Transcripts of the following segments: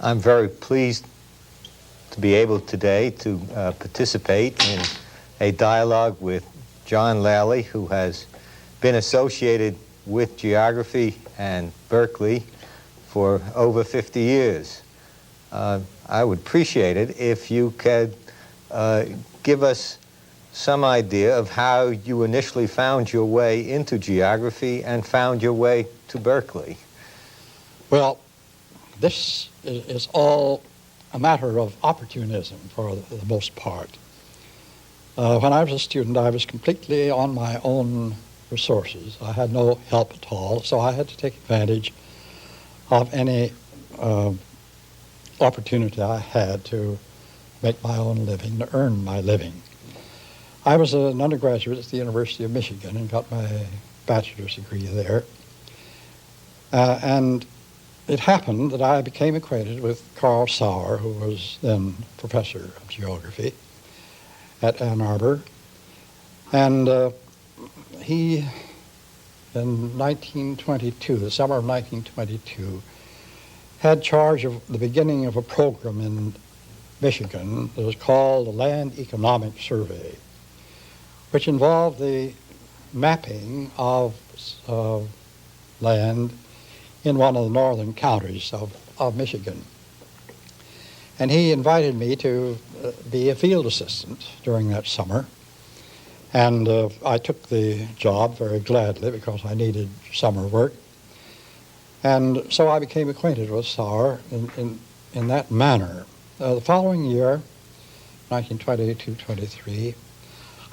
I'm very pleased to be able today to participate in a dialogue with John Leighly, who has been associated with geography and Berkeley for over 50 years. I would appreciate it if you could give us some idea of how you initially found your way into geography and found your way to Berkeley. Well, this is all a matter of opportunism for the most part. When I was a student, I was completely on my own resources. I had no help at all, so I had to take advantage of any opportunity I had to make my own living, to earn my living. I was an undergraduate at the University of Michigan and got my bachelor's degree there. And it happened that I became acquainted with Carl Sauer, who was then professor of geography at Ann Arbor. And he, in 1922, the summer of 1922, had charge of the beginning of a program in Michigan that was called the Land Economic Survey, which involved the mapping of land in one of the northern counties of Michigan. And he invited me to be a field assistant during that summer. And I took the job very gladly because I needed summer work. And so I became acquainted with Sauer in that manner. The following year, 1922-23,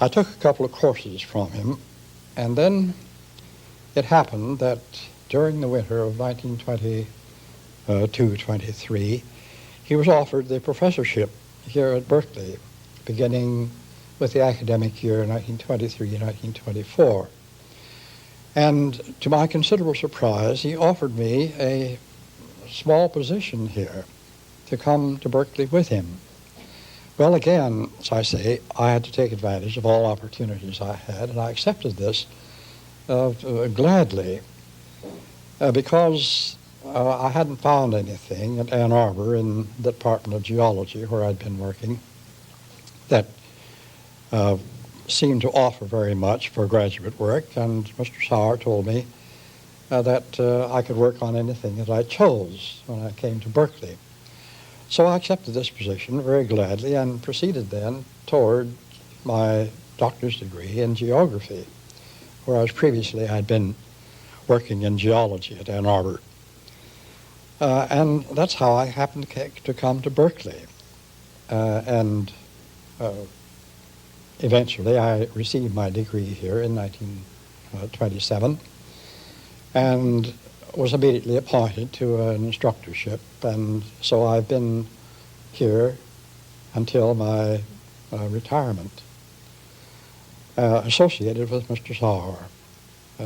I took a couple of courses from him, and then it happened that during the winter of 1922-23, he was offered the professorship here at Berkeley, beginning with the academic year 1923-1924. And to my considerable surprise, he offered me a small position here to come to Berkeley with him. Well, again, as I say, I had to take advantage of all opportunities I had, and I accepted this gladly because I hadn't found anything at Ann Arbor in the Department of Geology, where I'd been working, that seemed to offer very much for graduate work, and Mr. Sauer told me that I could work on anything that I chose when I came to Berkeley. So I accepted this position very gladly and proceeded then toward my doctor's degree in geography, whereas previously I'd been working in geology at Ann Arbor. And that's how I happened to come to Berkeley. And eventually I received my degree here in 1927 and was immediately appointed to an instructorship, and so I've been here until my retirement, associated with Mr. Sauer,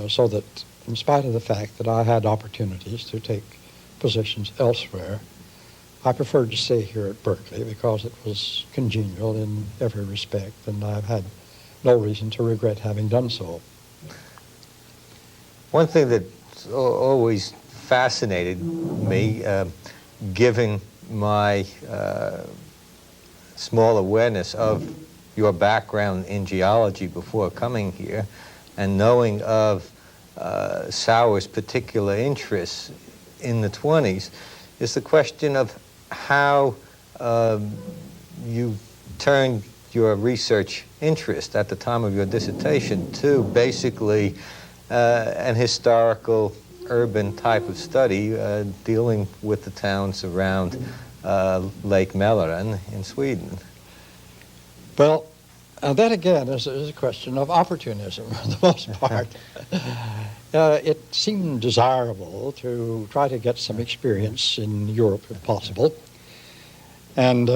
so that in spite of the fact that I had opportunities to take positions elsewhere, I preferred to stay here at Berkeley because it was congenial in every respect, and I've had no reason to regret having done so. One thing that always fascinated me, given my small awareness of your background in geology before coming here, and knowing of Sauer's particular interests in the 20s, is the question of how you turned your research interest at the time of your dissertation to basically an historical urban type of study dealing with the towns around Lake Mälaren in Sweden. Well, that again is a question of opportunism for the most part. It seemed desirable to try to get some experience in Europe if possible. And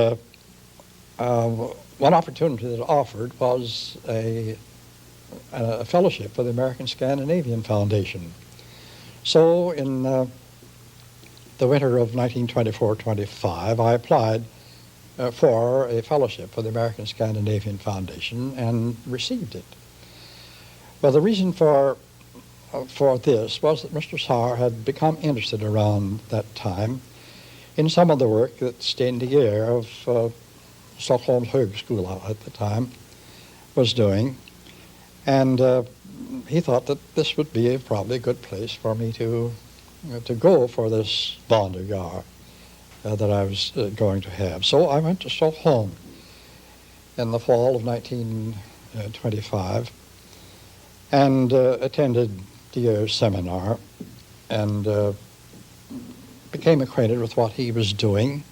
one opportunity that offered was a fellowship for the American Scandinavian Foundation. So in the winter of 1924-25, I applied for a fellowship for the American Scandinavian Foundation and received it. Well, the reason for this was that Mr. Sauer had become interested around that time in some of the work that Sten de Geer of Stockholm's Högskola at the time was doing. And he thought that this would be probably a good place for me to go for this Wanderjahr that I was going to have. So I went to Stockholm in the fall of 1925 and attended de Geer's seminar and became acquainted with what he was doing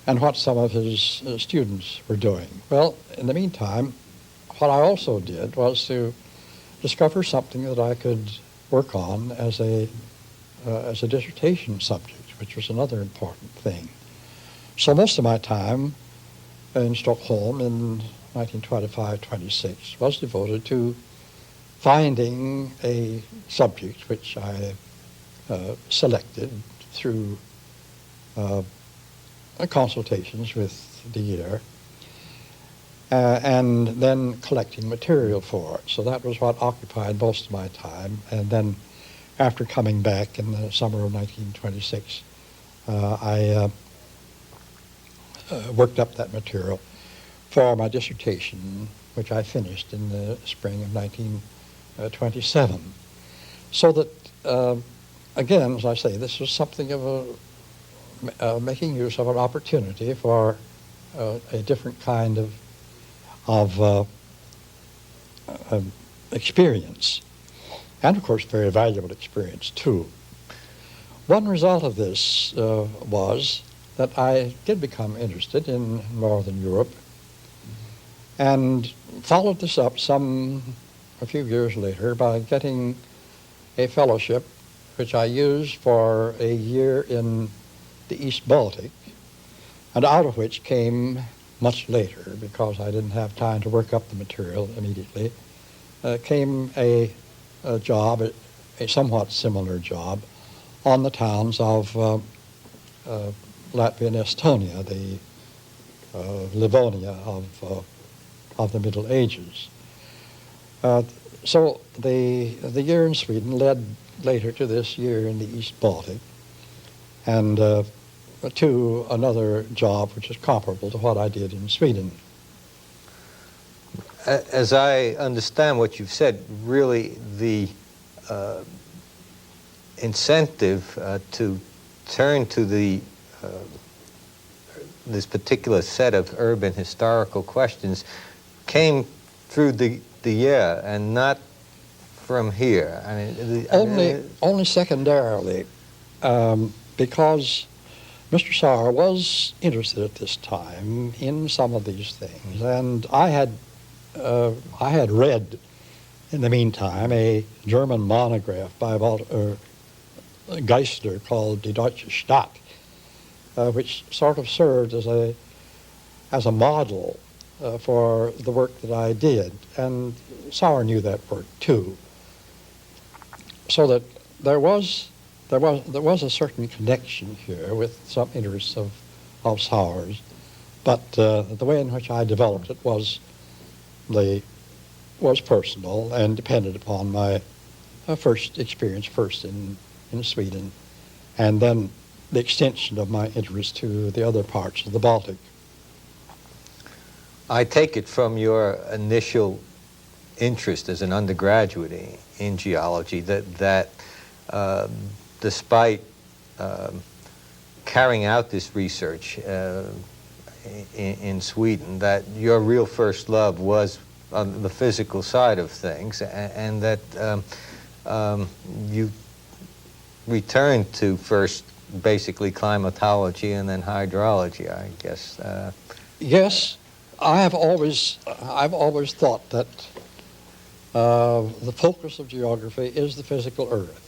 and what some of his students were doing. Well, in the meantime, what I also did was to discover something that I could work on as a dissertation subject, which was another important thing. So most of my time in Stockholm in 1925-26 was devoted to finding a subject which I selected through consultations with de Geer, and then collecting material for it. So that was what occupied most of my time. And then after coming back in the summer of 1926, I worked up that material for my dissertation, which I finished in the spring of 1927. So that, again, as I say, this was something of making use of an opportunity for a different kind of experience, and of course very valuable experience too. One result of this was that I did become interested in Northern Europe and followed this up a few years later by getting a fellowship which I used for a year in the East Baltic, and out of which came much later, because I didn't have time to work up the material immediately, came a job, a somewhat similar job, on the towns of Latvia and Estonia, the Livonia of the Middle Ages. So the year in Sweden led later to this year in the East Baltic, and to another job which is comparable to what I did in Sweden. As I understand what you've said, really the incentive to turn to this particular set of urban historical questions came through the year and not from here. I mean, only secondarily, because Mr. Sauer was interested at this time in some of these things, and I had read in the meantime a German monograph by Geisler called Die Deutsche Stadt, which sort of served as a model for the work that I did, and Sauer knew that work too. So that there was a certain connection here with some interests of Sauer's, but the way in which I developed it was personal and depended upon my first experience in Sweden, and then the extension of my interest to the other parts of the Baltic. I take it from your initial interest as an undergraduate in geology that despite carrying out this research in Sweden, that your real first love was on the physical side of things, and that you returned to first basically climatology and then hydrology, I guess. Yes, I've always thought that the focus of geography is the physical earth.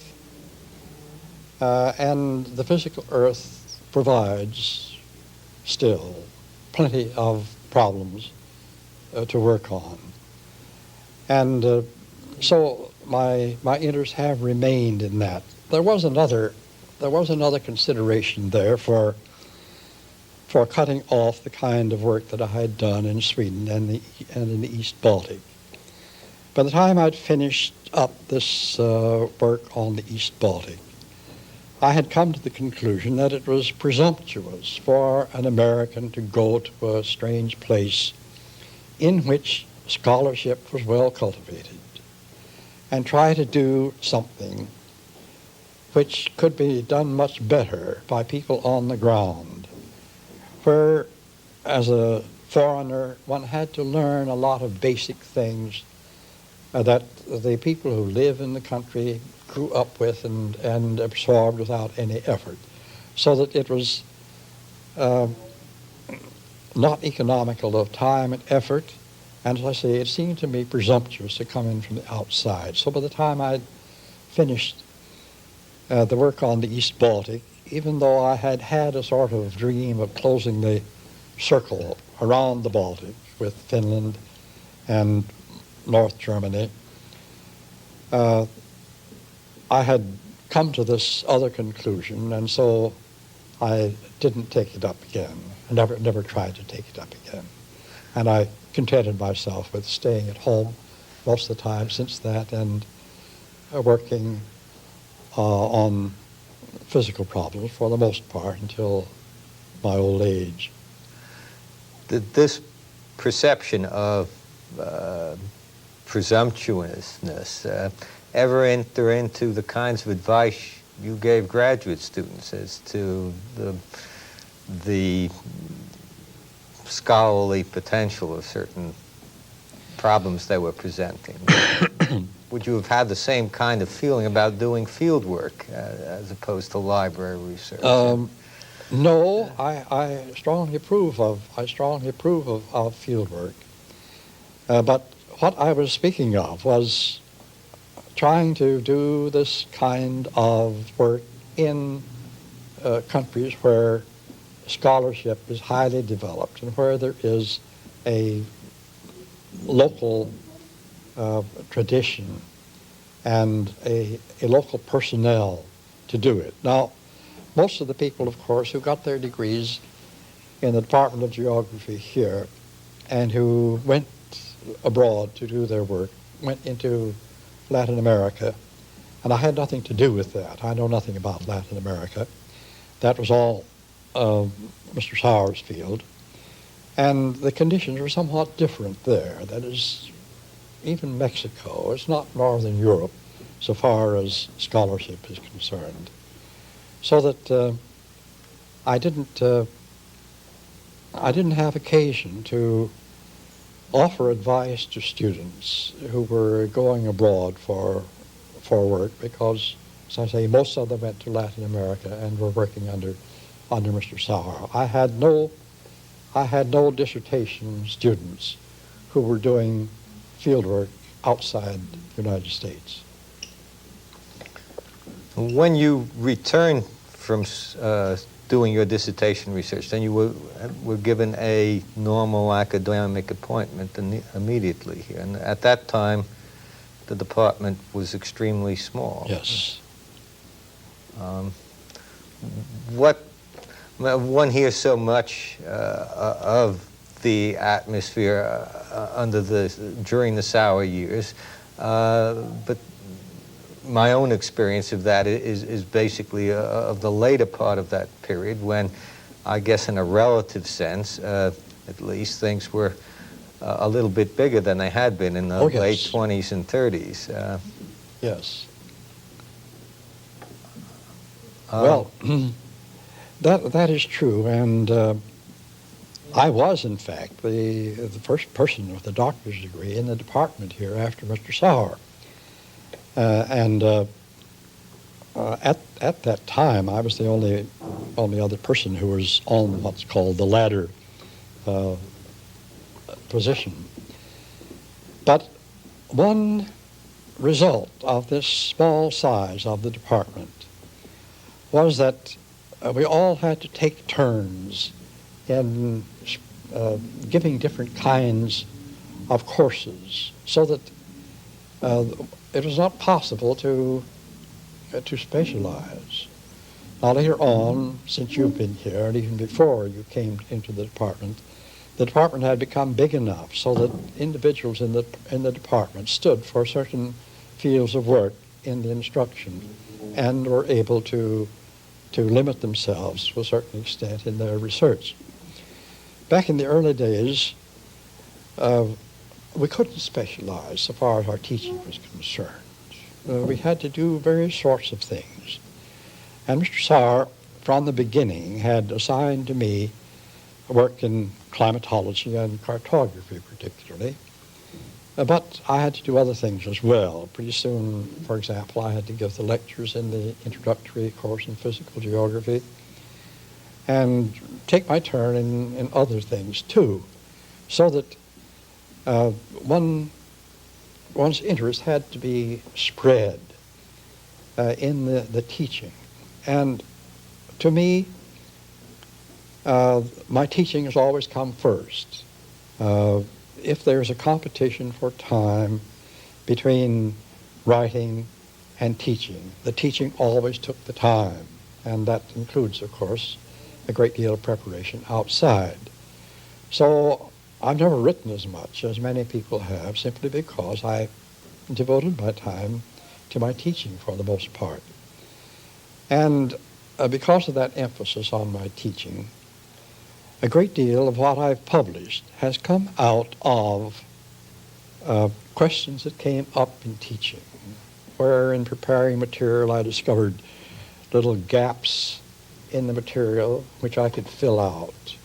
And the physical earth provides still plenty of problems to work on. And so my interests have remained in that. There was another consideration there for cutting off the kind of work that I had done in Sweden and in the East Baltic. By the time I'd finished up this work on the East Baltic, I had come to the conclusion that it was presumptuous for an American to go to a strange place in which scholarship was well cultivated and try to do something which could be done much better by people on the ground, where, as a foreigner, one had to learn a lot of basic things that the people who live in the country grew up with and absorbed without any effort, so that it was not economical of time and effort, and as I say, it seemed to me presumptuous to come in from the outside. So by the time I'd finished the work on the East Baltic, even though I had had a sort of dream of closing the circle around the Baltic with Finland and North Germany, I had come to this other conclusion, and so I didn't take it up again. I never tried to take it up again. And I contented myself with staying at home most of the time since that and working on physical problems for the most part until my old age. Did this perception of presumptuousness ever enter into the kinds of advice you gave graduate students as to the scholarly potential of certain problems they were presenting? Would you have had the same kind of feeling about doing field work as opposed to library research? No, I strongly approve of field work. But what I was speaking of was trying to do this kind of work in countries where scholarship is highly developed and where there is a local tradition and a local personnel to do it. Now, most of the people, of course, who got their degrees in the Department of Geography here and who went abroad to do their work went into Latin America, and I had nothing to do with that. I know nothing about Latin America. That was all Mr. Sauer's field, and the conditions were somewhat different there. That is, even Mexico is not Northern Europe so far as scholarship is concerned. So that I didn't have occasion to offer advice to students who were going abroad for work because, as I say, most of them went to Latin America and were working under Mr. Sauer. I had no dissertation students who were doing field work outside the United States. When you returned from doing your dissertation research, then you were given a normal academic appointment immediately here. And at that time, the department was extremely small. Yes. One hears so much of the atmosphere during the Sauer years, but my own experience of that is basically of the later part of that period when, I guess in a relative sense, at least, things were a little bit bigger than they had been in the late 20s and 30s. Yes. Well, that is true, and I was, in fact, the first person with a doctor's degree in the department here after Mr. Sauer. At that time, I was the only other person who was on what's called the ladder position. But one result of this small size of the department was that we all had to take turns in giving different kinds of courses, so that it was not possible to specialize. Now later on, since you've been here, and even before you came into the department had become big enough so that individuals in the department stood for certain fields of work in the instruction and were able to to limit themselves to a certain extent in their research. Back in the early days, we couldn't specialize so far as our teaching was concerned. We had to do various sorts of things. And Mr. Sauer, from the beginning, had assigned to me work in climatology and cartography particularly. But I had to do other things as well. Pretty soon, for example, I had to give the lectures in the introductory course in physical geography and take my turn in other things too, so that one's interest had to be spread in the teaching. And to me, my teaching has always come first. If there's a competition for time between writing and teaching, the teaching always took the time, and that includes, of course, a great deal of preparation outside. So I've never written as much as many people have, simply because I devoted my time to my teaching for the most part. And because of that emphasis on my teaching, a great deal of what I've published has come out of questions that came up in teaching, where in preparing material I discovered little gaps in the material which I could fill out,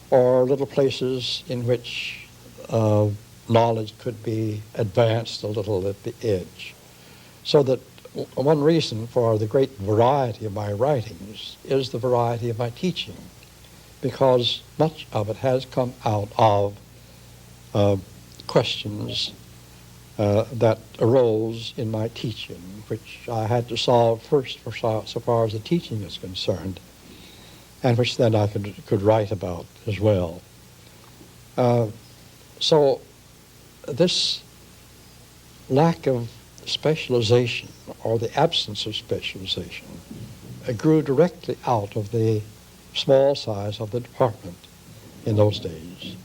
or little places in which knowledge could be advanced a little at the edge. So that one reason for the great variety of my writings is the variety of my teaching, because much of it has come out of questions that arose in my teaching, which I had to solve first so far as the teaching is concerned, and which then I could write about as well. So this lack of specialization, or the absence of specialization, grew directly out of the small size of the department in those days.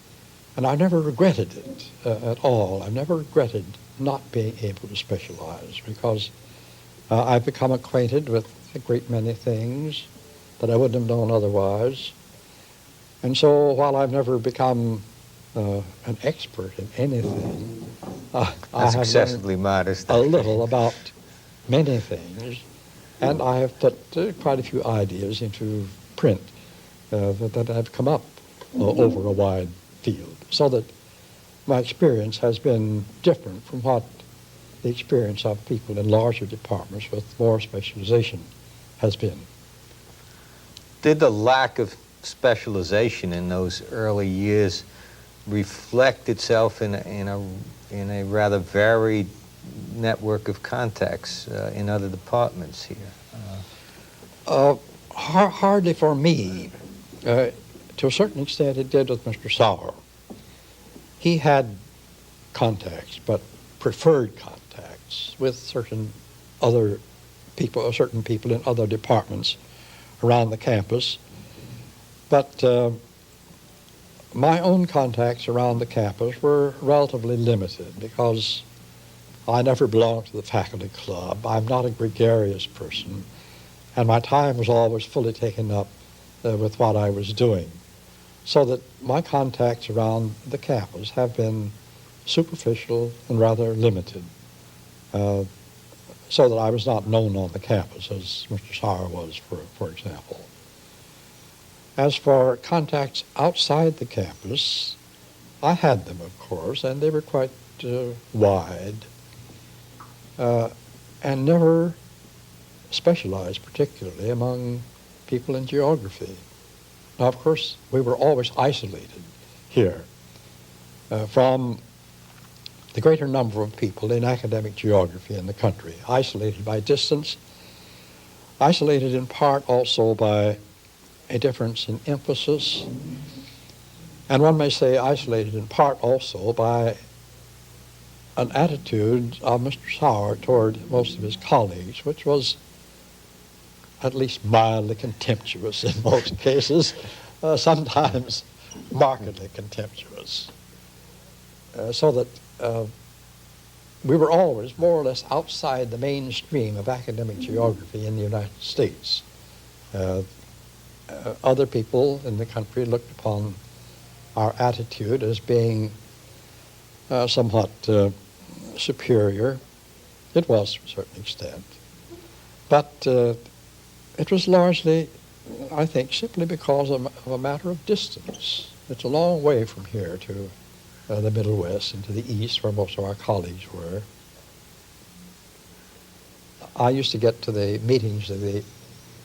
And I never regretted it at all. I never regretted not being able to specialize, because I've become acquainted with a great many things that I wouldn't have known otherwise. And so while I've never become an expert in anything, I have excessively modest. a little about many things, and I have put quite a few ideas into print that have come up over a wide field, so that my experience has been different from what the experience of people in larger departments with more specialization has been. Did the lack of specialization in those early years reflect itself in a rather varied network of contacts in other departments here? Hardly for me. To a certain extent it did with Mr. Sauer. He had contacts, but preferred contacts with certain people in other departments around the campus. But my own contacts around the campus were relatively limited, because I never belonged to the faculty club. I'm not a gregarious person, and my time was always fully taken up with what I was doing. So that my contacts around the campus have been superficial and rather limited, so that I was not known on the campus as Mr. Sauer was, for example. As for contacts outside the campus, I had them, of course, and they were quite wide, and never specialized particularly among people in geography. Now, of course, we were always isolated here from the greater number of people in academic geography in the country, isolated by distance, isolated in part also by a difference in emphasis, and one may say isolated in part also by an attitude of Mr. Sauer toward most of his colleagues, which was at least mildly contemptuous in most cases, sometimes markedly contemptuous. So that we were always more or less outside the mainstream of academic geography in the United States. Other people in the country looked upon our attitude as being somewhat superior. It was to a certain extent. But it was largely, I think, simply because of a matter of distance. It's a long way from here to the Middle West and to the East, where most of our colleagues were. I used to get to the meetings of the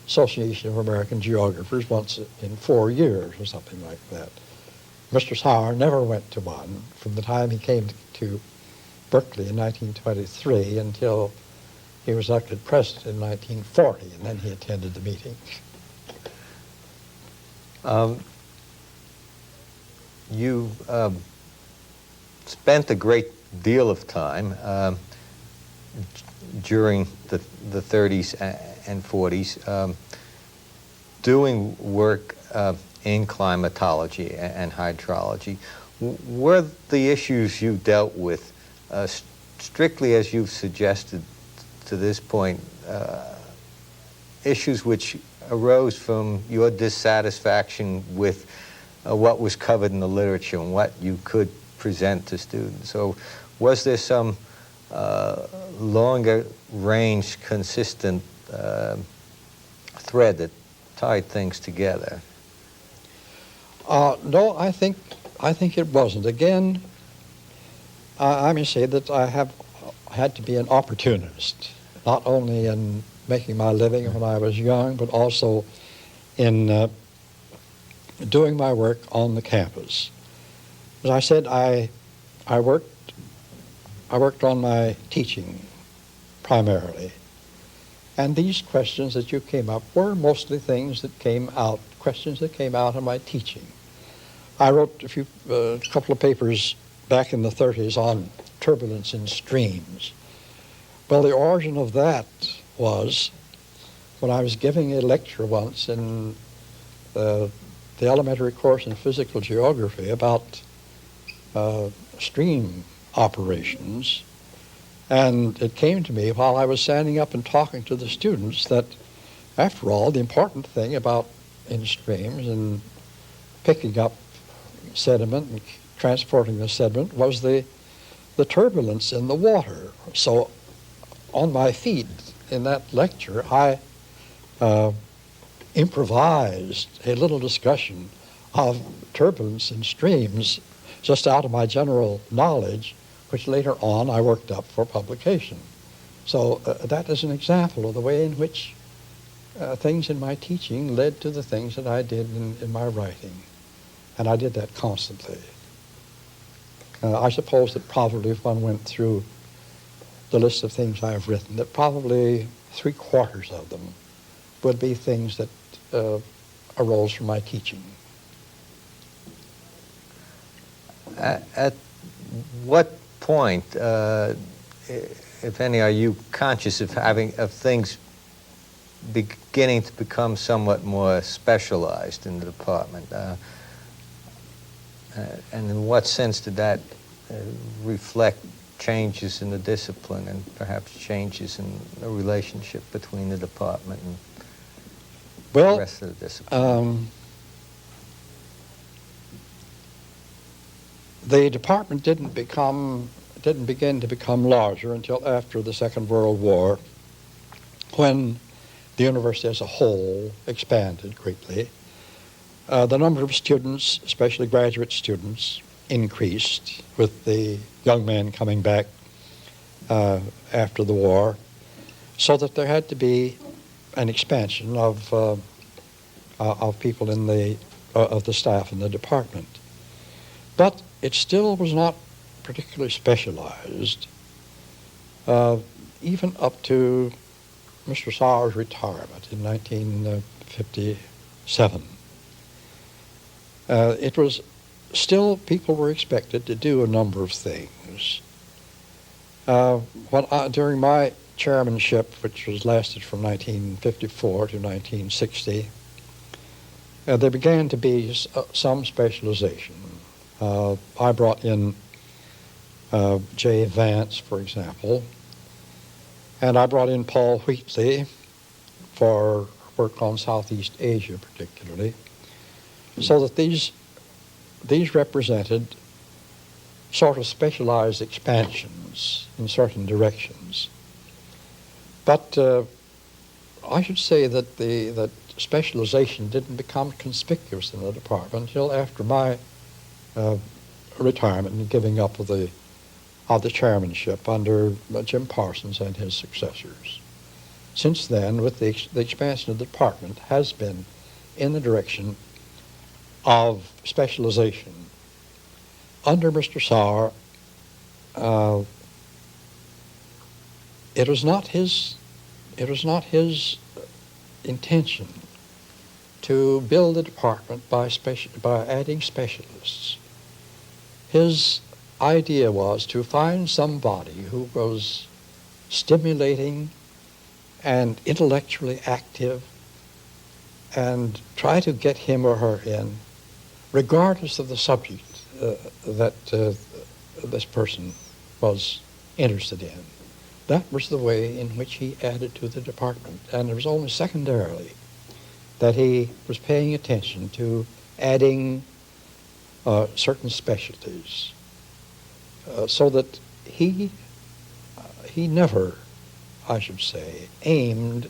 Association of American Geographers once in 4 years or something like that. Mr. Sauer never went to one from the time he came to Berkeley in 1923 until he was elected president in 1940, and then he attended the meeting. You spent a great deal of time during the 30s and 40s doing work in climatology and hydrology. Were the issues you dealt with, strictly as you've suggested to this point, issues which arose from your dissatisfaction with what was covered in the literature and what you could present to students? So was there some longer range, consistent thread that tied things together? No, I think it wasn't. Again, I may say that I have had to be an opportunist, not only in making my living when I was young, but also in doing my work on the campus. As I said, I worked on my teaching primarily, and these questions that you came up were mostly things that came out, questions that came out of my teaching. I wrote a couple of papers back in the 30s on turbulence in streams. Well, the origin of that was when I was giving a lecture once in the elementary course in physical geography about stream operations, and it came to me while I was standing up and talking to the students that, after all, the important thing about in streams and picking up sediment and transporting the sediment was the turbulence in the water. So on my feet in that lecture, I improvised a little discussion of turbulence in streams just out of my general knowledge, which later on I worked up for publication. So that is an example of the way in which things in my teaching led to the things that I did in my writing. And I did that constantly. I suppose that probably if one went through the list of things I have written, that probably 3/4 of them would be things that arose from my teaching. At what point, if any, are you conscious of things beginning to become somewhat more specialized in the department? And in what sense did that reflect changes in the discipline and perhaps changes in the relationship between the department and the rest of the discipline? The department didn't begin to become larger until after the Second World War, when the university as a whole expanded greatly. The number of students, especially graduate students, increased with the young men coming back after the war, so that there had to be an expansion of people of the staff in the department. But it still was not particularly specialized, even up to Mr. Sauer's retirement in 1957. It was still, people were expected to do a number of things. During my chairmanship, which lasted from 1954 to 1960, there began to be some specialization. I brought in J. Vance, for example, and I brought in Paul Wheatley for work on Southeast Asia particularly, so that these represented sort of specialized expansions in certain directions. But I should say that that specialization didn't become conspicuous in the department until after my retirement and giving up of the chairmanship under Jim Parsons and his successors. Since then, with the expansion of the department has been in the direction of specialization. Under Mr. Sauer, it was not his intention to build the department by adding specialists. His idea was to find somebody who was stimulating and intellectually active and try to get him or her in, regardless of the subject that this person was interested in. That was the way in which he added to the department, and it was only secondarily that he was paying attention to adding certain specialties, so that he never, I should say, aimed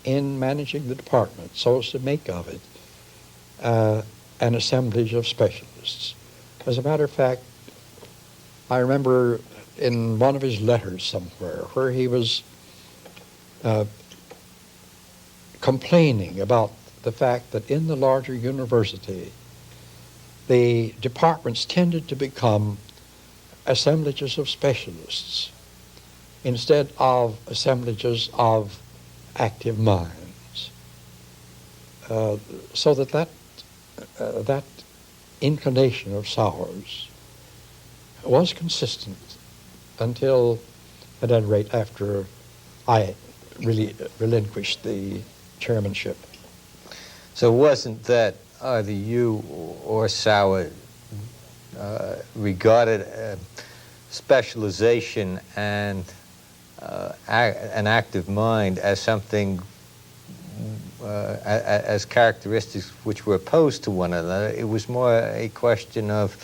in managing the department so as to make of it an assemblage of specialists. As a matter of fact, I remember in one of his letters somewhere where he was complaining about the fact that in the larger university, the departments tended to become assemblages of specialists instead of assemblages of active minds. So that inclination of Sauer's was consistent until, at any rate, after I really relinquished the chairmanship. So it wasn't that either you or Sauer regarded specialization and an active mind as something, as characteristics which were opposed to one another. It was more a question of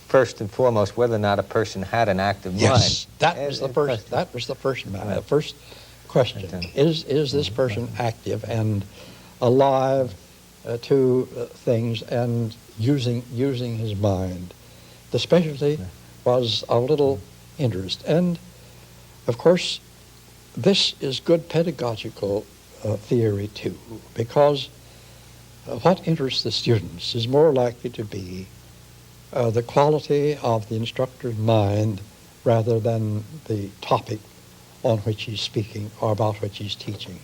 first and foremost, whether or not a person had an active mind. Yes, that was the first question. Is this person active and alive to things and using his mind? The specialty was of little interest, and of course, this is good pedagogical theory too, because what interests the students is more likely to be the quality of the instructor's mind rather than the topic on which he's speaking or about which he's teaching.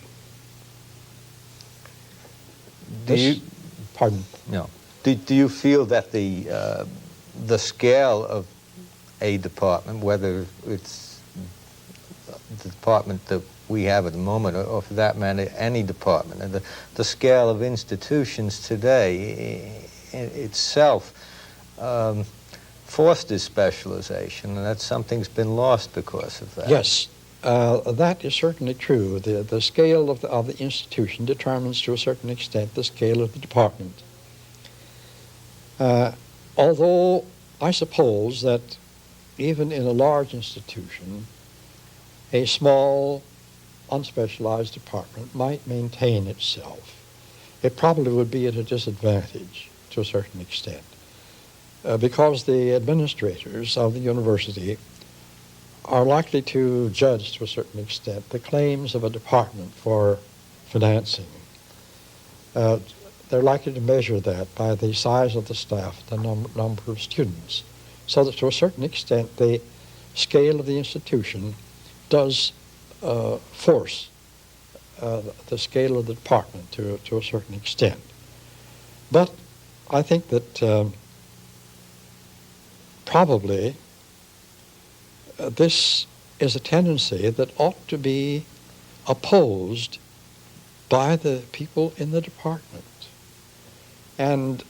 Pardon? No. Do you feel that the scale of a department, whether it's the department that we have at the moment, or for that matter, any department, and the scale of institutions today itself fosters specialization, and that something's been lost because of that? Yes, that is certainly true. The scale of the institution determines to a certain extent the scale of the department. Although I suppose that even in a large institution, a small, unspecialized department might maintain itself. It probably would be at a disadvantage to a certain extent, because the administrators of the university are likely to judge to a certain extent the claims of a department for financing. They're likely to measure that by the size of the staff, the number of students, so that to a certain extent the scale of the institution does force the scale of the department to a certain extent. But I think that probably this is a tendency that ought to be opposed by the people in the department. And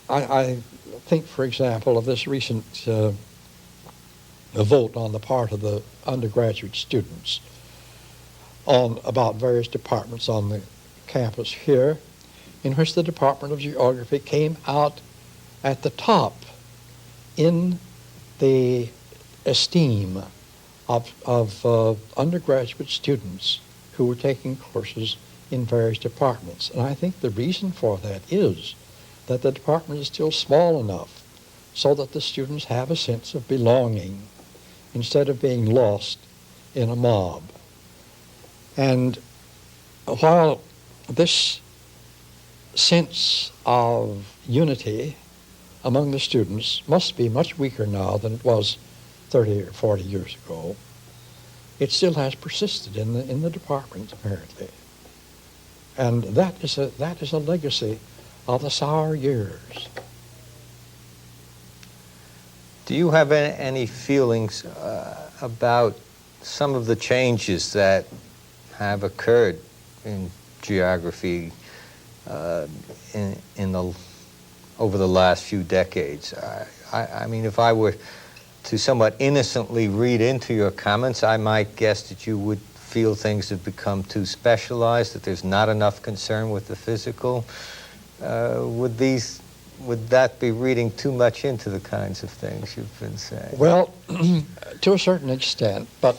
I think, for example, of this recent vote on the part of the undergraduate students about various departments on the campus here, in which the Department of Geography came out at the top in the esteem of undergraduate students who were taking courses in various departments. And I think the reason for that is that the department is still small enough so that the students have a sense of belonging instead of being lost in a mob. And while this sense of unity among the students must be much weaker now than it was 30 or 40 years ago, it still has persisted in the department, apparently. And that is a legacy of the Sauer years. Do you have any feelings about some of the changes that have occurred in geography over the last few decades? I mean, if I were to somewhat innocently read into your comments, I might guess that you would feel things have become too specialized, that there's not enough concern with the physical. Would that be reading too much into the kinds of things you've been saying? Well, to a certain extent, but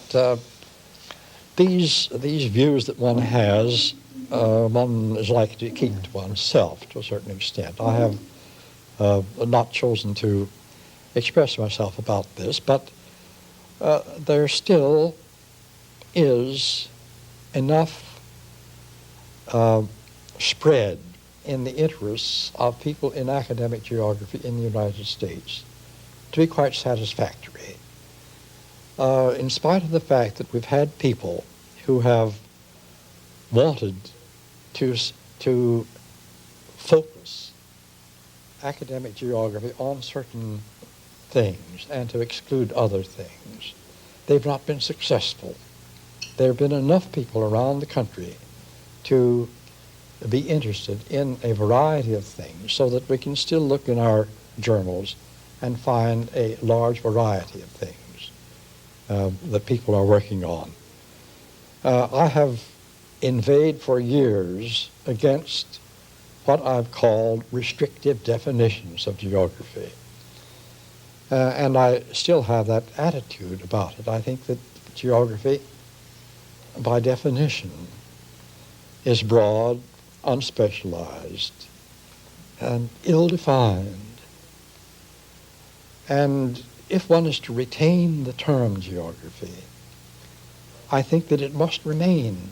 these views that one has, one is likely to keep to oneself to a certain extent. I have not chosen to express myself about this, but there still is enough spread in the interests of people in academic geography in the United States to be quite satisfactory. In spite of the fact that we've had people who have wanted to focus academic geography on certain things and to exclude other things, they've not been successful. There have been enough people around the country to be interested in a variety of things so that we can still look in our journals and find a large variety of things that people are working on. I have inveighed for years against what I've called restrictive definitions of geography. And I still have that attitude about it. I think that geography, by definition, is broad, unspecialized, and ill-defined. And if one is to retain the term geography, I think that it must remain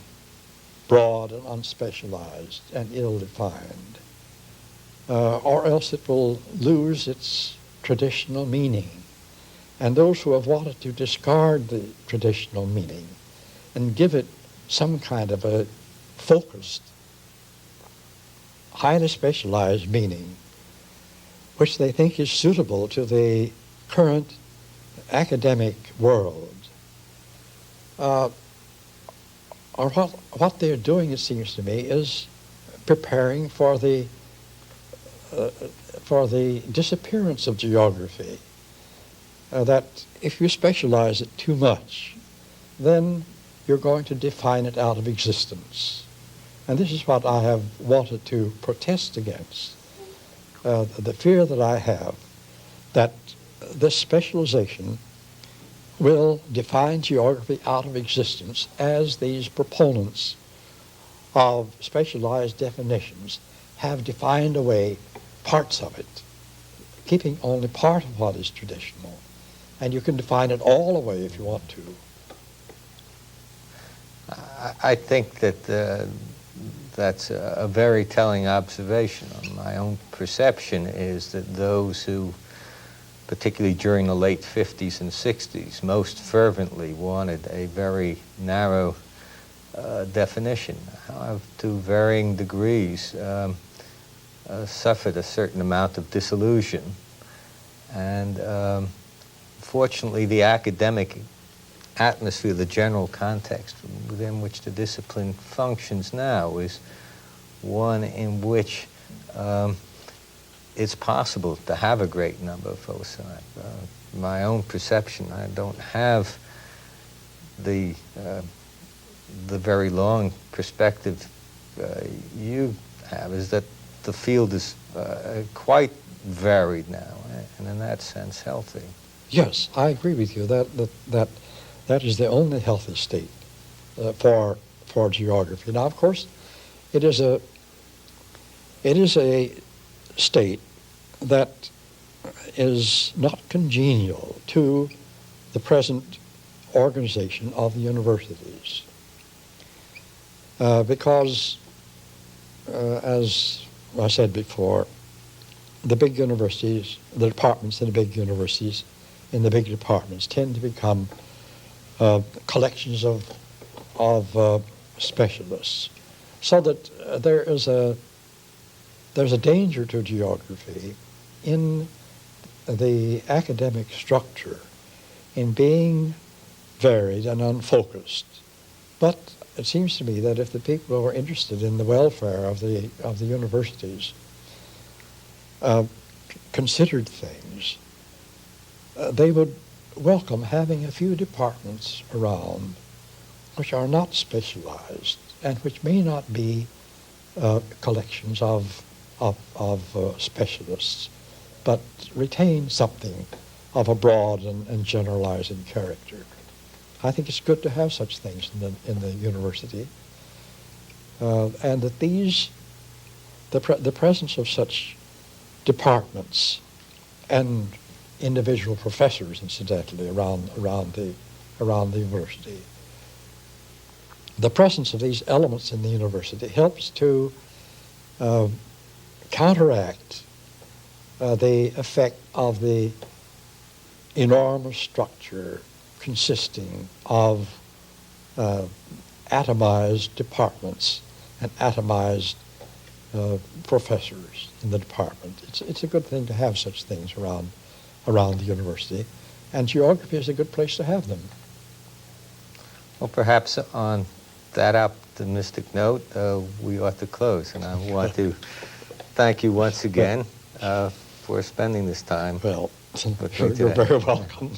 broad and unspecialized and ill-defined, or else it will lose its traditional meaning. And those who have wanted to discard the traditional meaning and give it some kind of a focused, highly specialized meaning, which they think is suitable to the current academic world, or what they're doing, it seems to me, is preparing for the disappearance of geography. That if you specialize it too much, then you're going to define it out of existence. And this is what I have wanted to protest against, the fear that I have that this specialization will define geography out of existence as these proponents of specialized definitions have defined away parts of it, keeping only part of what is traditional. And you can define it all away if you want to. I think that that's a very telling observation. My own perception is that those who, particularly during the late 50s and 60s, most fervently wanted a very narrow definition, have to varying degrees suffered a certain amount of disillusion. And fortunately, the academic atmosphere, the general context within which the discipline functions now is one in which it's possible to have a great number of foci. My own perception, I don't have the the very long perspective you have is that the field is quite varied now, and in that sense healthy. Yes, I agree with you. That is the only healthy state for geography. Now, of course, it is a state that is not congenial to the present organization of the universities, because, as I said before, the big universities, the departments in the big universities, in the big departments tend to become collections of specialists, so that there's a danger to geography in the academic structure in being varied and unfocused. But it seems to me that if the people who are interested in the welfare of the universities considered things, they would welcome having a few departments around which are not specialized and which may not be collections of specialists, but retain something of a broad and generalizing character. I think it's good to have such things in the university, and that the presence of such departments and individual professors, incidentally, around the university. The presence of these elements in the university helps to counteract the effect of the enormous structure consisting of atomized departments and atomized professors in the department. It's a good thing to have such things around the university, and geography is a good place to have them. Well, perhaps on that optimistic note, we ought to close, and I want to thank you once again for spending this time. Well, with me you're today. very welcome.